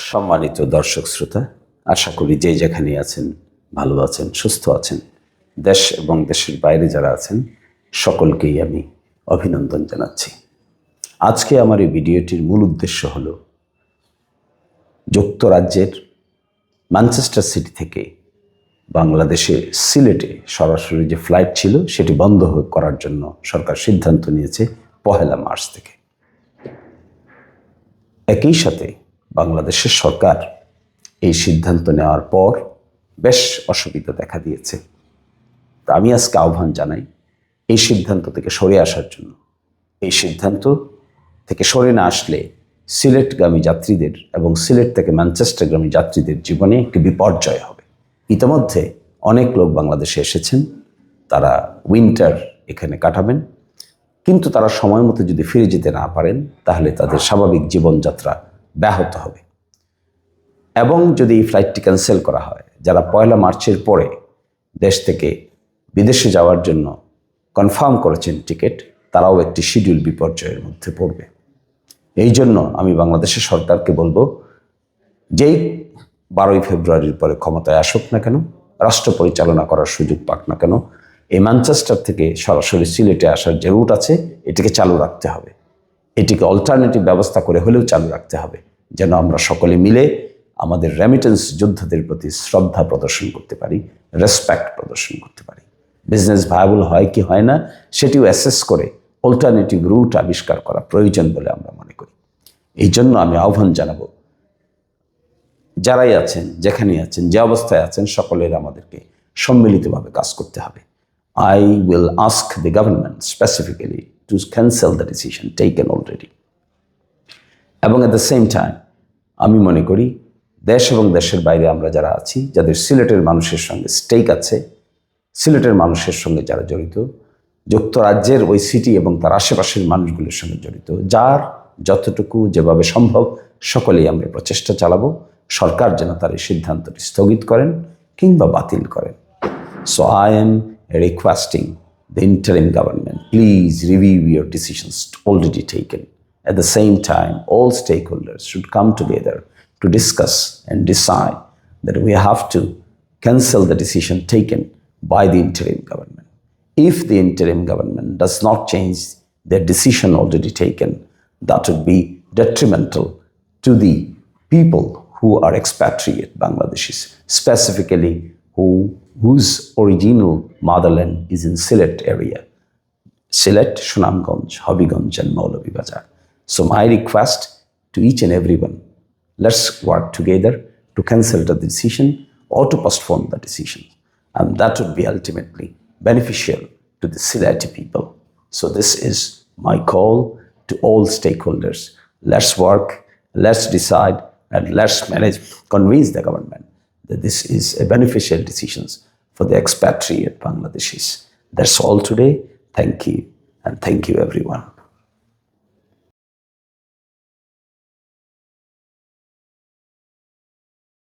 সম্মানিত দর্শক শ্রোতা, আশা করি যে যেখানে আছেন ভালো আছেন, সুস্থ আছেন। দেশ এবং দেশের বাইরে যারা আছেন সকলকেই আমি অভিনন্দন জানাচ্ছি। আজকে আমার এই ভিডিওটির মূল উদ্দেশ্য হল যুক্তরাজ্যের ম্যানচেস্টার সিটি থেকে বাংলাদেশে সিলেটে সরাসরি যে ফ্লাইট ছিল সেটি বন্ধ করার জন্য সরকার সিদ্ধান্ত নিয়েছে 1 মার্চ থেকে। একই সাথে বাংলাদেশের সরকার এই সিদ্ধান্ত নেওয়ার পর বেশ অসুবিধা দেখা দিয়েছে। তা আমি আজকে আহ্বান জানাই এই সিদ্ধান্ত থেকে সরে আসার জন্য। এই সিদ্ধান্ত থেকে সরে না আসলে সিলেটগামী যাত্রীদের এবং সিলেট থেকে ম্যানচেস্টারগামী যাত্রীদের জীবনে একটি বিপর্যয় হবে। ইতিমধ্যে অনেক লোক বাংলাদেশে এসেছেন, তারা উইন্টার এখানে কাটাবেন, কিন্তু তারা সময় মতো যদি ফিরে যেতে না পারেন তাহলে তাদের স্বাভাবিক জীবনযাত্রা ব্যাহত হবে। এবং যদি এই ফ্লাইটটি ক্যান্সেল করা হয়, যারা 1 মার্চের পরে দেশ থেকে বিদেশে যাওয়ার জন্য কনফার্ম করেছেন টিকিট, তারাও একটি শিডিউল বিপর্যয়ের মধ্যে পড়বে। এই জন্য আমি বাংলাদেশের সরকারকে বলবো, যেই 12 ফেব্রুয়ারির পরে ক্ষমতায় আসুক না কেন, রাষ্ট্র পরিচালনা করার সুযোগ পাক না কেন, এই ম্যানচেস্টার থেকে সরাসরি সিলেটে আসার যে রুট আছে এটিকে চালু রাখতে হবে। এটিকে অল্টারনেটিভ ব্যবস্থা করে হলেও চালু রাখতে হবে, যেন আমরা সকলে মিলে আমাদের রেমিটেন্স যোদ্ধাদের প্রতি শ্রদ্ধা প্রদর্শন করতে পারি, রেসপেক্ট প্রদর্শন করতে পারি। বিজনেস ভায়াবল হয় কি হয় না সেটিও অ্যাসেস করে অল্টারনেটিভ রুট আবিষ্কার করা প্রয়োজন বলে আমরা মনে করি। এই জন্য আমি আহ্বান জানাবো, যারাই আছেন, যেখানেই আছেন, যে অবস্থায় আছেন, সকলের আমাদেরকে সম্মিলিতভাবে কাজ করতে হবে। I will ask the government specifically to cancel the decision taken already. এবং at the same time আমি মনে করি দেশ এবং দেশের বাইরে আমরা যারা আছি, যাদের সিলেটের মানুষের সঙ্গে স্টেক আছে, সিলেটের মানুষের সঙ্গে যারা জড়িত, যুক্তরাজ্যের ওই সিটি এবং তার আশেপাশের মানুষগুলোর সঙ্গে জড়িত, যার যতটুকু যেভাবে সম্ভব সকলেই আমরা প্রচেষ্টা চালাবো সরকার যেন তার এই সিদ্ধান্তটি স্থগিত করেন কিংবা বাতিল করেন। So I am requesting the interim government, please review your decisions already taken. At the same time, all stakeholders should come together to discuss and decide that we have to cancel the decision taken by the interim government. If the interim government does not change their decision already taken, that would be detrimental to the people who are expatriate Bangladeshis, specifically whose original motherland is in Sylhet area, Sylhet, Sunamganj, Habiganj and Maulabibazar. So my request to each and everyone, let's work together to cancel the decision or to postpone the decision, and that would be ultimately beneficial to the Sylheti people. So this is my call to all stakeholders. Let's work, let's decide, and let's manage, convince the government that this is a beneficial decision for the expatriate Bangladeshis. That's all today. Thank you, and thank you everyone.